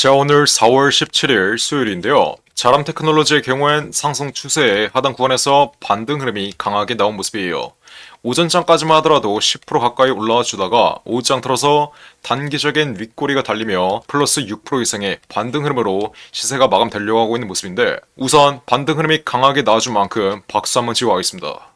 자, 오늘 4월 17일 수요일인데요. 자람 테크놀로지의 경우엔 상승 추세의 하단 구간에서 반등 흐름이 강하게 나온 모습이에요. 오전장까지만 하더라도 10% 가까이 올라와 주다가 오후장 틀어서 단기적인 윗꼬리가 달리며 플러스 6% 이상의 반등 흐름으로 시세가 마감되려고 하고 있는 모습인데, 우선 반등 흐름이 강하게 나와준 만큼 박수 한번 치고 가겠습니다.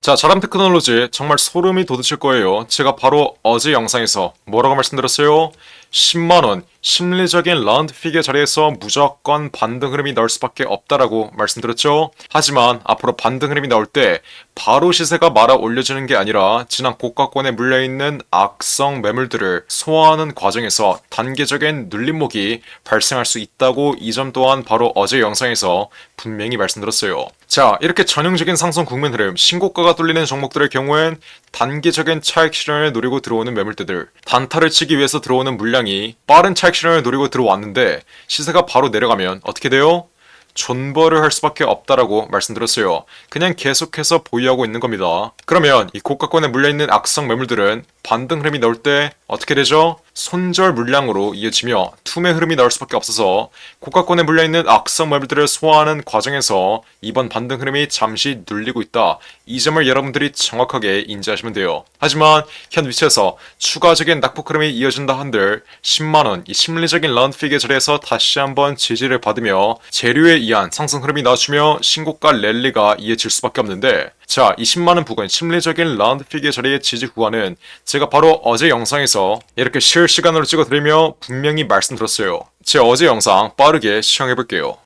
자, 자람 테크놀로지 정말 소름이 돋으실 거예요. 제가 바로 어제 영상에서 뭐라고 말씀드렸어요? 10만원 심리적인 라운드 픽의 자리에서 무조건 반등 흐름이 나올 수밖에 없다라고 말씀드렸죠. 하지만 앞으로 반등 흐름이 나올 때 바로 시세가 말아 올려지는 게 아니라 지난 고가권에 물려있는 악성 매물들을 소화하는 과정에서 단계적인 눌림목이 발생할 수 있다고, 이 점 또한 바로 어제 영상에서 분명히 말씀드렸어요. 자, 이렇게 전형적인 상승 국면 흐름, 신고가가 뚫리는 종목들의 경우엔 단기적인 차익 실현을 노리고 들어오는 매물대들, 단타를 치기 위해서 들어오는 물량이 빠른 차익 실현을 노리고 들어왔는데 시세가 바로 내려가면 어떻게 돼요? 존버를 할 수밖에 없다라고 말씀드렸어요. 그냥 계속해서 보유하고 있는 겁니다. 그러면 이 고가권에 물려있는 악성 매물들은 반등 흐름이 나올 때 어떻게 되죠? 손절 물량으로 이어지며 투매 흐름이 나올 수밖에 없어서 고가권에 물려있는 악성 매물들을 소화하는 과정에서 이번 반등 흐름이 잠시 눌리고 있다. 이 점을 여러분들이 정확하게 인지하시면 돼요. 하지만 현 위치에서 추가적인 낙폭 흐름이 이어진다 한들 10만원 이 심리적인 라운드 픽의 자리에서 다시 한번 지지를 받으며 재료에 의한 상승 흐름이 나와주며 신고가 랠리가 이어질 수밖에 없는데, 자, 이 10만원 부근 심리적인 라운드 픽의 자리의 지지 구간은 제가 바로 어제 영상에서 이렇게 실시간으로 찍어드리며 분명히 말씀드렸어요. 제 어제 영상 빠르게 시청해볼게요.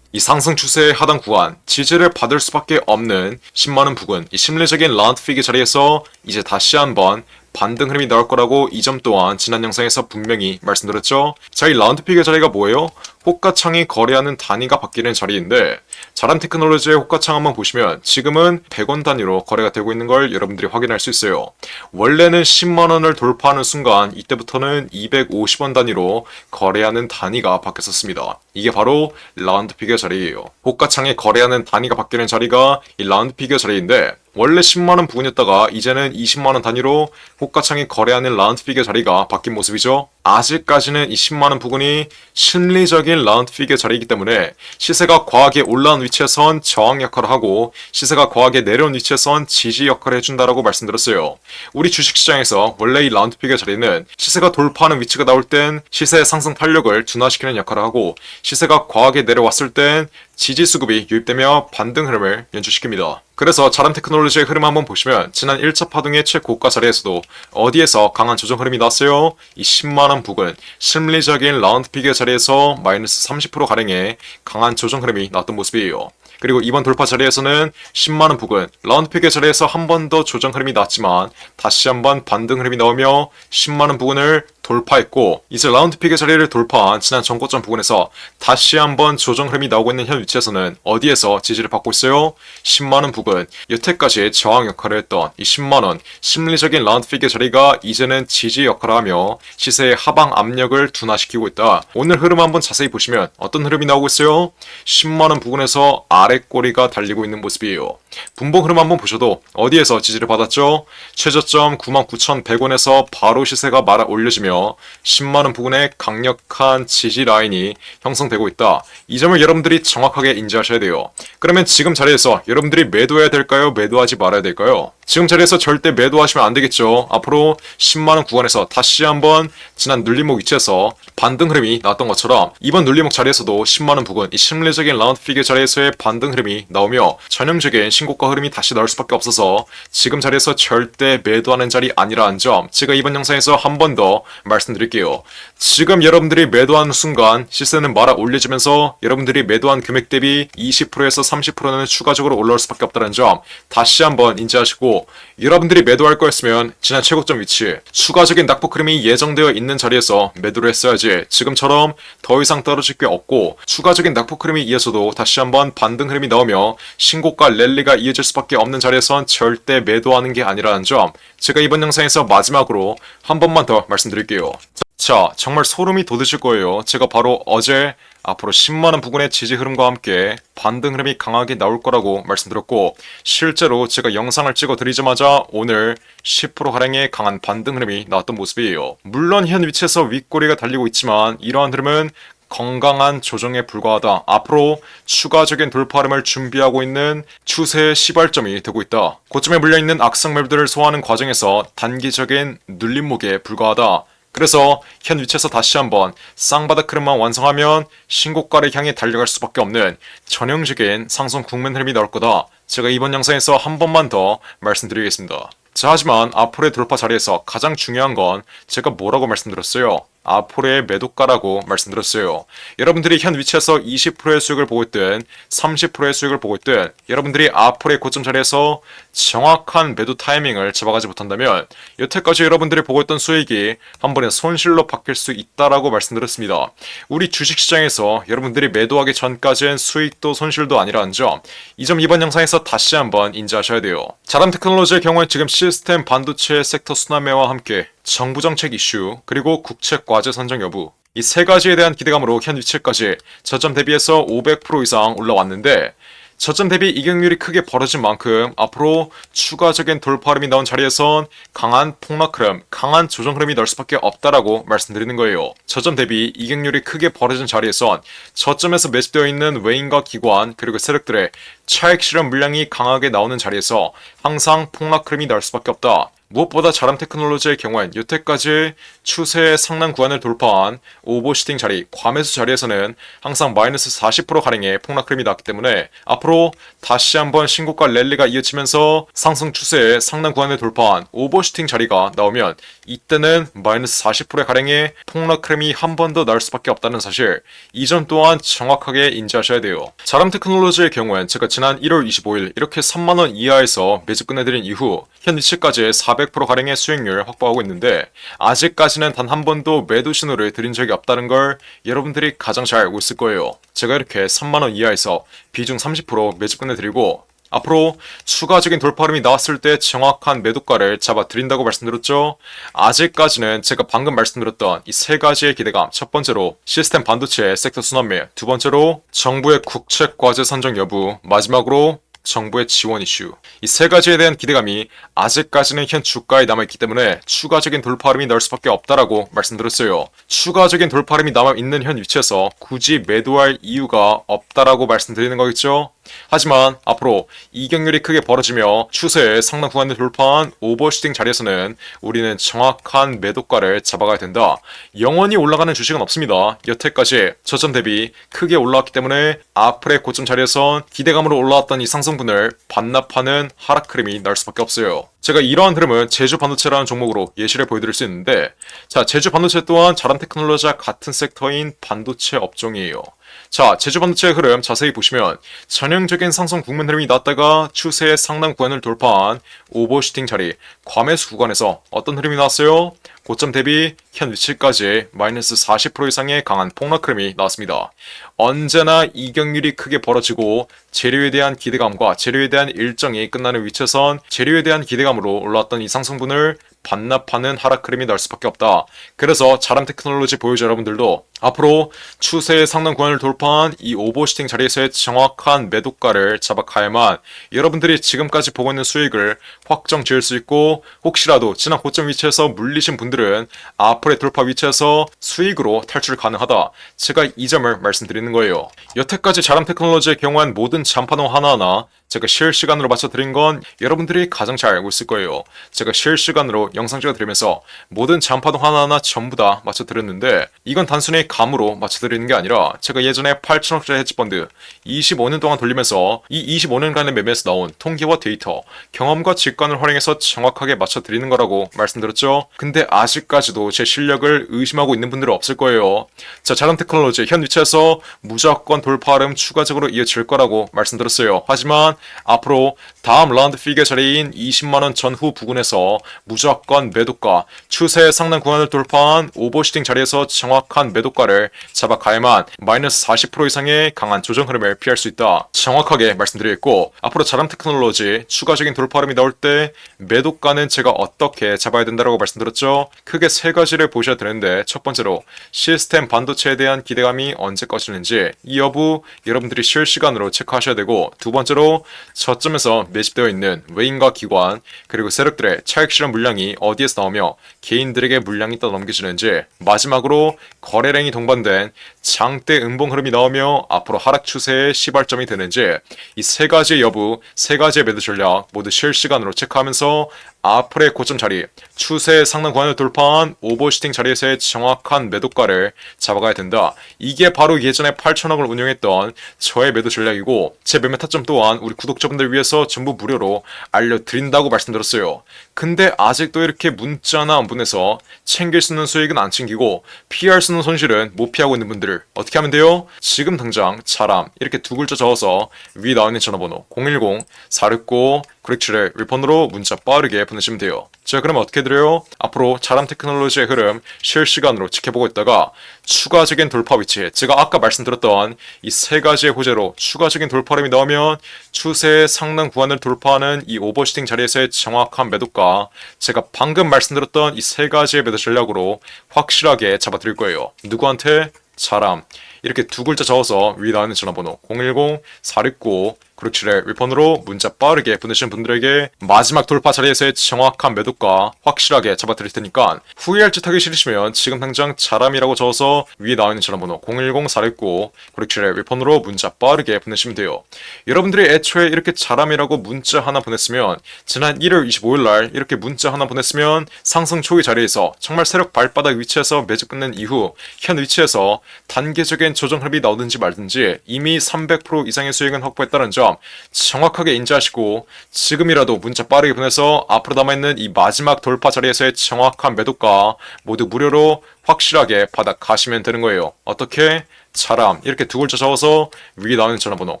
이 상승 추세의 하단 구간, 지지를 받을 수밖에 없는 10만원 부근, 이 심리적인 라운드 픽의 자리에서 이제 다시 한번 반등 흐름이 나올 거라고 이 점 또한 지난 영상에서 분명히 말씀드렸죠. 자, 이 라운드 픽의 자리가 뭐예요? 호가창이 거래하는 단위가 바뀌는 자리인데, 자람 테크놀로지의 호가창 한번 보시면 지금은 100원 단위로 거래가 되고 있는 걸 여러분들이 확인할 수 있어요. 원래는 10만원을 돌파하는 순간 이때부터는 250원 단위로 거래하는 단위가 바뀌었었습니다. 이게 바로 라운드 픽의 자리예요. 호가창에 거래하는 단위가 바뀌는 자리가 이 라운드 픽의 자리인데, 원래 10만원 부근이었다가 이제는 20만원 단위로 호가창에 거래하는 라운드 픽의 자리가 바뀐 모습이죠. 아직까지는 이 10만원 부근이 심리적인 라운드 픽의 자리이기 때문에 시세가 과하게 올라온 위치에선 저항 역할을 하고 시세가 과하게 내려온 위치에선 지지 역할을 해준다라고 말씀드렸어요. 우리 주식시장에서 원래 이 라운드 픽의 자리는 시세가 돌파하는 위치가 나올 땐 시세의 상승 탄력을 둔화시키는 역할을 하고, 시세가 과하게 내려왔을 땐 지지 수급이 유입되며 반등 흐름을 연출시킵니다. 그래서 자람 테크놀로지의 흐름 한번 보시면 지난 1차 파동의 최고가 자리에서도 어디에서 강한 조정 흐름이 나왔어요? 이 10만원 부근 심리적인 라운드 픽의 자리에서 마이너스 30%가량의 강한 조정 흐름이 나왔던 모습이에요. 그리고 이번 돌파 자리에서는 10만원 부근 라운드 픽의 자리에서 한 번 더 조정 흐름이 나왔지만 다시 한번 반등 흐름이 나오며 10만원 부근을 돌파했고, 이제 라운드 픽의 자리를 돌파한 지난 전고점 부근에서 다시 한번 조정 흐름이 나오고 있는 현 위치에서는 어디에서 지지를 받고 있어요? 10만원 부근, 여태까지 저항 역할을 했던 이 10만원 심리적인 라운드 픽의 자리가 이제는 지지 역할을 하며 시세의 하방 압력을 둔화시키고 있다. 오늘 흐름 한번 자세히 보시면 어떤 흐름이 나오고 있어요? 10만원 부근에서 아래꼬리가 달리고 있는 모습이에요. 분봉 흐름 한번 보셔도 어디에서 지지를 받았죠? 최저점 99,100원에서 바로 시세가 말아 올려지며 10만원 부근의 강력한 지지 라인이 형성되고 있다. 이 점을 여러분들이 정확하게 인지하셔야 돼요. 그러면 지금 자리에서 여러분들이 매도해야 될까요? 매도하지 말아야 될까요? 지금 자리에서 절대 매도하시면 안 되겠죠. 앞으로 10만원 구간에서 다시 한번 지난 눌림목 위치에서 반등 흐름이 나왔던 것처럼 이번 눌림목 자리에서도 10만원 부근 이 심리적인 라운드 픽의 자리에서의 반등 흐름이 나오며 전형적인 신고가 흐름이 다시 나올 수밖에 없어서 지금 자리에서 절대 매도하는 자리 아니라는 점 제가 이번 영상에서 한 번 더 말씀드릴게요. 지금 여러분들이 매도하는 순간 시세는 말아 올려지면서 여러분들이 매도한 금액 대비 20%에서 30%는 추가적으로 올라올 수밖에 없다는 점 다시 한번 인지하시고, 여러분들이 매도할 거였으면 지난 최고점 위치 추가적인 낙폭 흐름이 예정되어 있는 자리에서 매도를 했어야지 지금처럼 더 이상 떨어질 게 없고 추가적인 낙폭 흐름이 이어서도 다시 한번 반등 흐름이 나오며 신고가 랠리가 이어질 수밖에 없는 자리에선 절대 매도하는 게 아니라는 점 제가 이번 영상에서 마지막으로 한 번만 더 말씀드릴게요. 자, 정말 소름이 돋으실 거예요. 제가 바로 어제 앞으로 10만원 부근의 지지 흐름과 함께 반등 흐름이 강하게 나올 거라고 말씀드렸고, 실제로 제가 영상을 찍어 드리자마자 오늘 10%가량의 강한 반등 흐름이 나왔던 모습이에요. 물론 현 위치에서 윗꼬리가 달리고 있지만 이러한 흐름은 건강한 조정에 불과하다. 앞으로 추가적인 돌파 흐름을 준비하고 있는 추세의 시발점이 되고 있다. 고점에 물려있는 악성 매물들을 소화하는 과정에서 단기적인 눌림목에 불과하다. 그래서 현 위치에서 다시 한번 쌍바닥 흐름만 완성하면 신고가를 향해 달려갈 수밖에 없는 전형적인 상승 국면 흐름이 나올 거다. 제가 이번 영상에서 한 번만 더 말씀드리겠습니다. 자, 하지만 앞으로의 돌파 자리에서 가장 중요한 건 제가 뭐라고 말씀드렸어요? 앞으로의 매도가라고 말씀드렸어요. 여러분들이 현 위치에서 20%의 수익을 보고 있든 30%의 수익을 보고 있든 여러분들이 앞으로의 고점 자리에서 정확한 매도 타이밍을 잡아가지 못한다면 여태까지 여러분들이 보고 있던 수익이 한 번에 손실로 바뀔 수 있다라고 말씀드렸습니다. 우리 주식시장에서 여러분들이 매도하기 전까지는 수익도 손실도 아니라는 점, 이 점 이번 영상에서 다시 한번 인지하셔야 돼요. 자람 테크놀로지의 경우에 지금 시스템 반도체 섹터 순환매와 함께 정부 정책 이슈, 그리고 국채 과제 선정 여부, 이 세 가지에 대한 기대감으로 현 위치까지 저점 대비해서 500% 이상 올라왔는데, 저점 대비 이격률이 크게 벌어진 만큼 앞으로 추가적인 돌파 흐름이 나온 자리에선 강한 폭락 흐름, 강한 조정 흐름이 나올 수밖에 없다라고 말씀드리는 거예요. 저점 대비 이격률이 크게 벌어진 자리에선 저점에서 매집되어 있는 외인과 기관 그리고 세력들의 차익 실현 물량이 강하게 나오는 자리에서 항상 폭락 흐름이 나올 수밖에 없다. 무엇보다 자람 테크놀로지의 경우엔 여태까지 추세의 상단 구간을 돌파한 오버슈팅 자리, 과매수 자리에서는 항상 마이너스 40%가량의 폭락 흐름이 났기 때문에 앞으로 다시 한번 신고가 랠리가 이어지면서 상승 추세의 상단 구간을 돌파한 오버슈팅 자리가 나오면 이때는 마이너스 40%가량의 폭락 흐름이 한 번 더 나올 수밖에 없다는 사실, 이 점 또한 정확하게 인지하셔야 돼요. 자람 테크놀로지의 경우엔 제가 지난 1월 25일 이렇게 3만원 이하에서 매집 끝내드린 이후 현 위치까지 400%가량의 수익률 확보하고 있는데, 아직까지는 단 한 번도 매도 신호를 드린 적이 없다는 걸 여러분들이 가장 잘 알고 있을 거예요. 제가 이렇게 3만원 이하에서 비중 30% 매집 끝내드리고 앞으로 추가적인 돌파 흐름이 나왔을 때 정확한 매도가를 잡아 드린다고 말씀드렸죠. 아직까지는 제가 방금 말씀드렸던 이 세 가지의 기대감, 첫 번째로 시스템 반도체 섹터 순환매, 두 번째로 정부의 국채 과제 선정 여부, 마지막으로 정부의 지원 이슈, 이 세 가지에 대한 기대감이 아직까지는 현 주가에 남아있기 때문에 추가적인 돌파 흐름이 나올 수밖에 없다라고 말씀드렸어요. 추가적인 돌파 흐름이 남아있는 현 위치에서 굳이 매도할 이유가 없다라고 말씀드리는 거겠죠. 하지만 앞으로 이격률이 크게 벌어지며 추세의 상단 구간을 돌파한 오버슈팅 자리에서는 우리는 정확한 매도가를 잡아가야 된다. 영원히 올라가는 주식은 없습니다. 여태까지 저점 대비 크게 올라왔기 때문에 앞으로의 고점 자리에선 기대감으로 올라왔던 이 상승분을 반납하는 하락 흐름이 날 수밖에 없어요. 제가 이러한 흐름은 제주 반도체라는 종목으로 예시를 보여드릴 수 있는데, 자, 제주 반도체 또한 자람 테크놀로지와 같은 섹터인 반도체 업종이에요. 자, 제주 반도체의 흐름 자세히 보시면 전형적인 상승 국면 흐름이 났다가 추세의 상단 구간을 돌파한 오버슈팅 자리, 과매수 구간에서 어떤 흐름이 나왔어요? 고점 대비 현 위치까지 마이너스 40% 이상의 강한 폭락 흐름이 나왔습니다. 언제나 이격률이 크게 벌어지고 재료에 대한 기대감과 재료에 대한 일정이 끝나는 위치에선 재료에 대한 기대감으로 올라왔던 이 상승분을 반납하는 하락 흐름이 날 수밖에 없다. 그래서 자람 테크놀로지 보유자 여러분들도 앞으로 추세의 상단 구간을 돌파한 이 오버슈팅 자리에서의 정확한 매도가를 잡아가야만 여러분들이 지금까지 보고 있는 수익을 확정 지을 수 있고, 혹시라도 지난 고점 위치에서 물리신 분들은 앞으로의 돌파 위치에서 수익으로 탈출 가능하다. 제가 이 점을 말씀드리는 거예요. 여태까지 자람 테크놀로지의 경우엔 모든 잔파동 하나하나 제가 실시간으로 맞춰드린 건 여러분들이 가장 잘 알고 있을 거예요. 제가 실시간으로 영상 찍어드리면서 모든 잔파동 하나하나 전부 다 맞춰드렸는데, 이건 단순히 감으로 맞춰드리는 게 아니라 제가 예전에 8천억짜리 헤지펀드 25년 동안 돌리면서 이 25년간의 매매에서 나온 통계와 데이터, 경험과 직관을 활용해서 정확하게 맞춰드리는 거라고 말씀드렸죠. 근데 아직까지도 제 실력을 의심하고 있는 분들은 없을 거예요. 자, 자람 테크놀로지 현 위치에서 무조건 돌파 흐름 추가적으로 이어질 거라고 말씀드렸어요. 하지만 앞으로 다음 라운드 픽의 자리인 20만원 전후 부근에서 무조건 매도가, 추세 상단 구간을 돌파한 오버슈팅 자리에서 정확한 매도가를 잡아가야만 마이너스 40% 이상의 강한 조정 흐름을 피할 수 있다. 정확하게 말씀드리겠고, 앞으로 자람 테크놀로지 추가적인 돌파 흐름이 나올 때 매도가는 제가 어떻게 잡아야 된다고 말씀드렸죠. 크게 세 가지를 보셔야 되는데, 첫 번째로 시스템 반도체에 대한 기대감이 언제 꺼지는지 이 여부 여러분들이 실시간으로 체크하셔야 되고, 두 번째로 저점에서 매집되어 있는 외인과 기관 그리고 세력들의 차익 실현 물량이 어디에서 나오며 개인들에게 물량이 떠넘겨지는지, 마지막으로 거래량이 동반된 장대 음봉 흐름이 나오며 앞으로 하락 추세의 시발점이 되는지, 이 세 가지의 여부, 세 가지의 매도 전략 모두 실시간으로 체크하면서 앞으로의 고점 자리, 추세 상단 구간을 돌파한 오버슈팅 자리에서의 정확한 매도가를 잡아가야 된다. 이게 바로 예전에 8천억을 운용했던 저의 매도 전략이고, 제 매매 타점 또한 우리 구독자분들 위해서 전부 무료로 알려드린다고 말씀드렸어요. 근데 아직도 이렇게 문자나 안 보내서 챙길 수 있는 수익은 안 챙기고 피할 수 있는 손실은 못 피하고 있는 분들을 어떻게 하면 돼요? 지금 당장 자람 이렇게 두 글자 적어서 위 나와 있는 전화번호 010-469-9671 윌폰으로 문자 빠르게 보내시면 돼요. 자, 그러면 어떻게 드려요? 앞으로 자람 테크놀로지의 흐름 실시간으로 지켜보고 있다가 추가적인 돌파 위치, 제가 아까 말씀드렸던 이 세 가지의 호재로 추가적인 돌파 흐름이 나오면 추세 상단 구간을 돌파하는 이 오버슈팅 자리에서의 정확한 매도가, 제가 방금 말씀드렸던 이 세 가지의 매도 전략으로 확실하게 잡아드릴 거예요. 누구한테? 자람. 이렇게 두 글자 적어서 위 나오는 전화번호 010-469-9671 윌폰으로 문자 빠르게 보내시는 분들에게 마지막 돌파 자리에서의 정확한 매도가 확실하게 잡아드릴 테니까, 후회할 짓 하기 싫으시면 지금 당장 자람이라고 적어서 위에 나와 있는 전화번호 010-469-9671 윌폰으로 문자 빠르게 보내시면 돼요. 여러분들이 애초에 이렇게 자람이라고 문자 하나 보냈으면, 지난 1월 25일날 이렇게 문자 하나 보냈으면 상승 초기 자리에서 정말 세력 발바닥 위치에서 매집 끝낸 이후 현 위치에서 단계적인 조정 흐름이 나오든지 말든지 이미 300% 이상의 수익은 확보했다는 점 정확하게 인지하시고, 지금이라도 문자 빠르게 보내서 앞으로 남아있는 이 마지막 돌파 자리에서의 정확한 매도가 모두 무료로 확실하게 받아 가시면 되는 거예요. 어떻게? 자람 이렇게 두 글자 적어서 위에 나오는 전화번호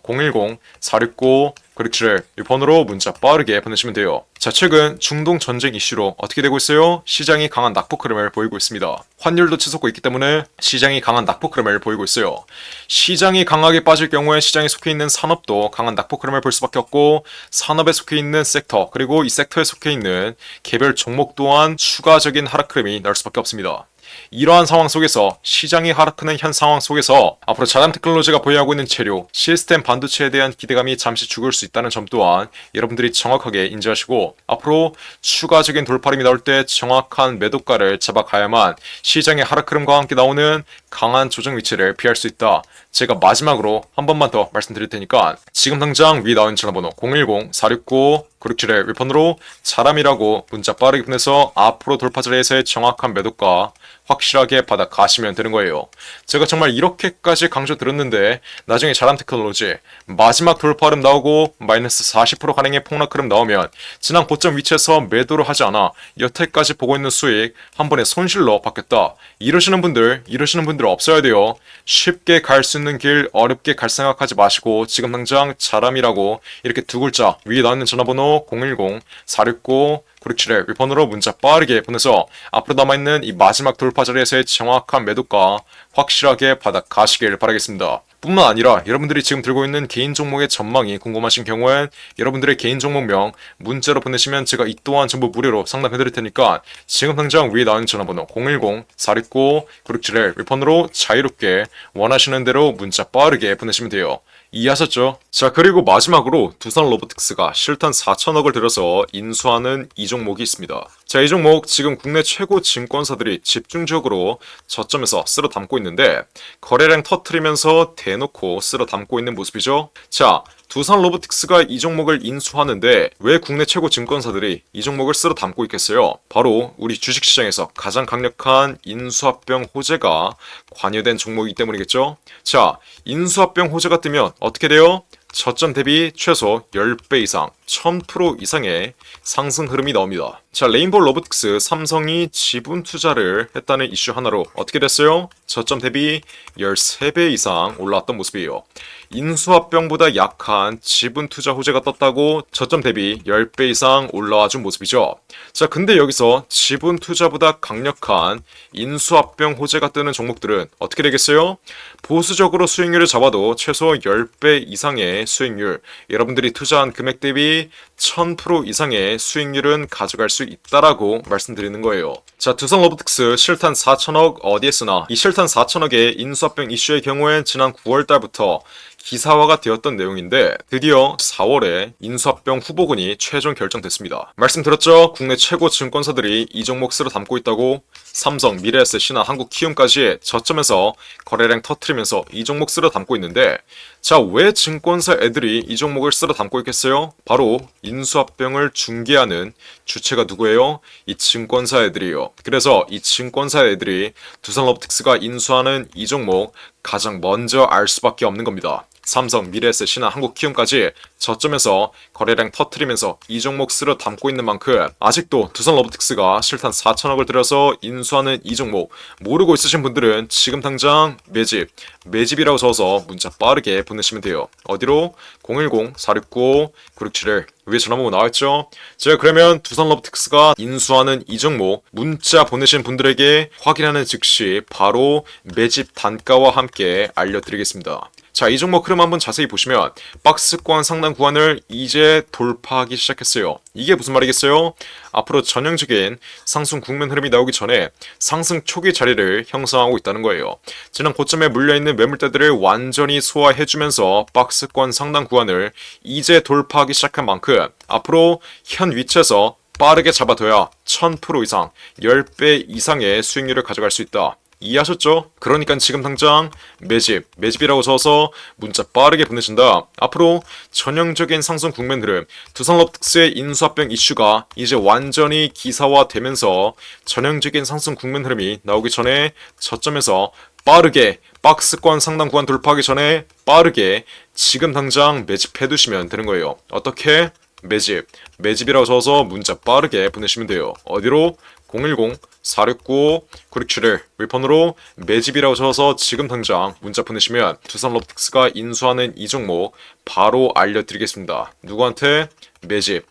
010-469-9671 이 번호로 문자 빠르게 보내시면 돼요. 자, 최근 중동 전쟁 이슈로 어떻게 되고 있어요? 시장이 강한 낙폭 흐름을 보이고 있습니다. 환율도 치솟고 있기 때문에 시장이 강한 낙폭 흐름을 보이고 있어요. 시장이 강하게 빠질 경우에 시장에 속해 있는 산업도 강한 낙폭 흐름을 볼 수밖에 없고, 산업에 속해 있는 섹터 그리고 이 섹터에 속해 있는 개별 종목 또한 추가적인 하락 흐름이 나올 수밖에 없습니다. 이러한 상황 속에서, 시장이 하락하는 현 상황 속에서 앞으로 자람 테크놀로지가 보유하고 있는 재료, 시스템 반도체에 대한 기대감이 잠시 죽을 수 있다는 점 또한 여러분들이 정확하게 인지하시고, 앞으로 추가적인 돌파름이 나올 때 정확한 매도가를 잡아가야만 시장의 하락 흐름과 함께 나오는 강한 조정 위치를 피할 수 있다. 제가 마지막으로 한 번만 더 말씀드릴 테니까 지금 당장 위 나온 전화번호 010-469-9671 윌폰으로 자람이라고 문자 빠르게 보내서 앞으로 돌파 자리에서의 정확한 매도가 확실하게 받아 가시면 되는 거예요. 제가 정말 이렇게까지 강조드렸는데 나중에 자람 테크놀로지 마지막 돌파 흐름 나오고 마이너스 40% 가량의 폭락 흐름 나오면 지난 고점 위치에서 매도를 하지 않아 여태까지 보고 있는 수익 한 번에 손실로 바뀌었다. 이러시는 분들 없어야 돼요. 쉽게 갈 수 있는 길 어렵게 갈 생각하지 마시고 지금 당장 자람이라고 이렇게 두 글자 위에 나와 있는 전화번호 010-469-9671 윌폰으로 문자 빠르게 보내서 앞으로 남아있는 이 마지막 돌파 자리에서의 정확한 매도가 확실하게 받아 가시길 바라겠습니다. 뿐만 아니라 여러분들이 지금 들고 있는 개인 종목의 전망이 궁금하신 경우엔 여러분들의 개인 종목명 문자로 보내시면 제가 이 또한 전부 무료로 상담해드릴 테니까 지금 당장 위에 나오는 전화번호 010-469-9671 윌폰으로 자유롭게 원하시는 대로 문자 빠르게 보내시면 돼요. 이해하셨죠? 자, 그리고 마지막으로 두산 로보틱스가 실탄 4천억을 들여서 인수하는 이 종목이 있습니다. 자, 이 종목 지금 국내 최고 증권사들이 집중적으로 저점에서 쓸어 담고 있는데 거래량 터트리면서 대놓고 쓸어 담고 있는 모습이죠. 자, 두산 로보틱스가 이 종목을 인수하는데 왜 국내 최고 증권사들이 이 종목을 쓸어 담고 있겠어요? 바로 우리 주식시장에서 가장 강력한 인수합병 호재가 관여된 종목이기 때문이겠죠? 자, 인수합병 호재가 뜨면 어떻게 돼요? 저점 대비 최소 10배 이상, 1000% 이상의 상승 흐름이 나옵니다. 자, 레인보우 로보틱스 삼성이 지분 투자를 했다는 이슈 하나로 어떻게 됐어요? 저점 대비 13배 이상 올라왔던 모습이에요. 인수합병보다 약한 지분 투자 호재가 떴다고 저점 대비 10배 이상 올라와 준 모습이죠. 자, 근데 여기서 지분 투자보다 강력한 인수합병 호재가 뜨는 종목들은 어떻게 되겠어요? 보수적으로 수익률을 잡아도 최소 10배 이상의 수익률, 여러분들이 투자한 금액 대비 1000% 이상의 수익률은 가져갈 수 있다라고 말씀드리는 거예요. 자, 두산 로보틱스 실탄 4천억 어디에 쓰나? 이 실탄 4천억의 인수합병 이슈의 경우엔 지난 9월 달부터 기사화가 되었던 내용인데 드디어 4월에 인수합병 후보군이 최종 결정됐습니다. 말씀드렸죠? 국내 최고 증권사들이 이 종목 쓰러 담고 있다고. 삼성, 미래에셋이나 한국키움까지 저점에서 거래량 터트리면서 이 종목 쓰러 담고 있는데, 자, 왜 증권사 애들이 이 종목을 쓰러 담고 있겠어요? 바로 인수합병을 중개하는 주체가 누구예요? 이 증권사 애들이에요. 그래서 이 증권사 애들이 두산 로보틱스가 인수하는 이 종목 가장 먼저 알 수밖에 없는 겁니다. 삼성, 미래에셋이나 한국키움까지 저점에서 거래량 터트리면서 이 종목 쓰러 담고 있는 만큼 아직도 두산 로보틱스가 실탄 4천억을 들여서 인수하는 이 종목 모르고 있으신 분들은 지금 당장 매집이라고 적어서 문자 빠르게 보내시면 돼요. 어디로? 010-469-9671 위에 전화번호 나와있죠? 제가 그러면 두산 로보틱스가 인수하는 이 종목 문자 보내신 분들에게 확인하는 즉시 바로 매집 단가와 함께 알려드리겠습니다. 자, 이 종목 흐름 한번 자세히 보시면 박스권 상단 구간을 이제 돌파하기 시작했어요. 이게 무슨 말이겠어요? 앞으로 전형적인 상승 국면 흐름이 나오기 전에 상승 초기 자리를 형성하고 있다는 거예요. 지난 고점에 물려있는 매물대들을 완전히 소화해주면서 박스권 상단 구간을 이제 돌파하기 시작한 만큼 앞으로 현 위치에서 빠르게 잡아둬야 1000% 이상, 10배 이상의 수익률을 가져갈 수 있다. 이해하셨죠? 그러니까 지금 당장 매집이라고 적어서 문자 빠르게 보내신다. 앞으로 전형적인 상승 국면 흐름, 두산 로보틱스의 인수합병 이슈가 이제 완전히 기사화되면서 전형적인 상승 국면 흐름이 나오기 전에 저점에서 빠르게 박스권 상단 구간 돌파하기 전에 빠르게 지금 당장 매집해두시면 되는 거예요. 어떻게? 매집이라고 적어서 문자 빠르게 보내시면 돼요. 어디로? 010-469-9671 윌폰으로 매집이라고 적어서 지금 당장 문자 보내시면 두산 로보틱스가 인수하는 이 종목 바로 알려드리겠습니다. 누구한테?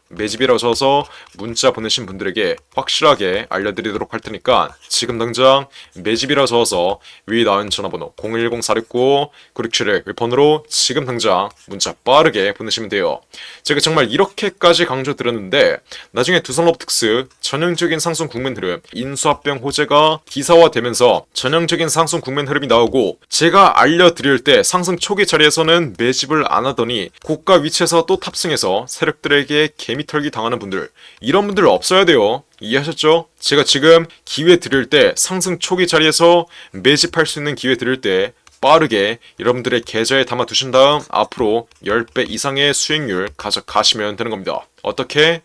매집이라고 적어서 문자 보내신 분들에게 확실하게 알려드리도록 할 테니까 지금 당장 매집이라고 적어서 위에 나온 전화번호 010-469-9671 윌폰으로 지금 당장 문자 빠르게 보내시면 돼요. 제가 정말 이렇게까지 강조드렸는데 나중에 두산 로보틱스 전형적인 상승 국면 흐름, 인수합병 호재가 기사화되면서 전형적인 상승 국면 흐름이 나오고 제가 알려드릴 때 상승 초기 자리에서는 매집을 안 하더니 고가 위치에서 또 탑승해서 세력들에게 개미털기 당하는 분들, 이런 분들 없어야 돼요. 이해하셨죠? 제가 지금 기회 드릴 때 상승 초기 자리에서 매집할 수 있는 기회 드릴 때 빠르게 여러분들의 계좌에 담아 두신 다음 앞으로 10배 이상의 수익률 가져가시면 되는 겁니다. 어떻게?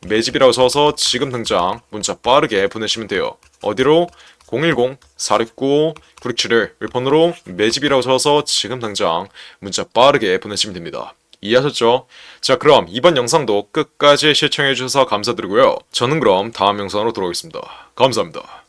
매집이라고 적어서 지금 당장 문자 빠르게 보내시면 돼요. 어디로? 010-469-9671 윌폰으로 매집이라고 적어서 지금 당장 문자 빠르게 보내시면 됩니다. 이해하셨죠? 자, 그럼 이번 영상도 끝까지 시청해주셔서 감사드리고요. 저는 그럼 다음 영상으로 돌아오겠습니다. 감사합니다.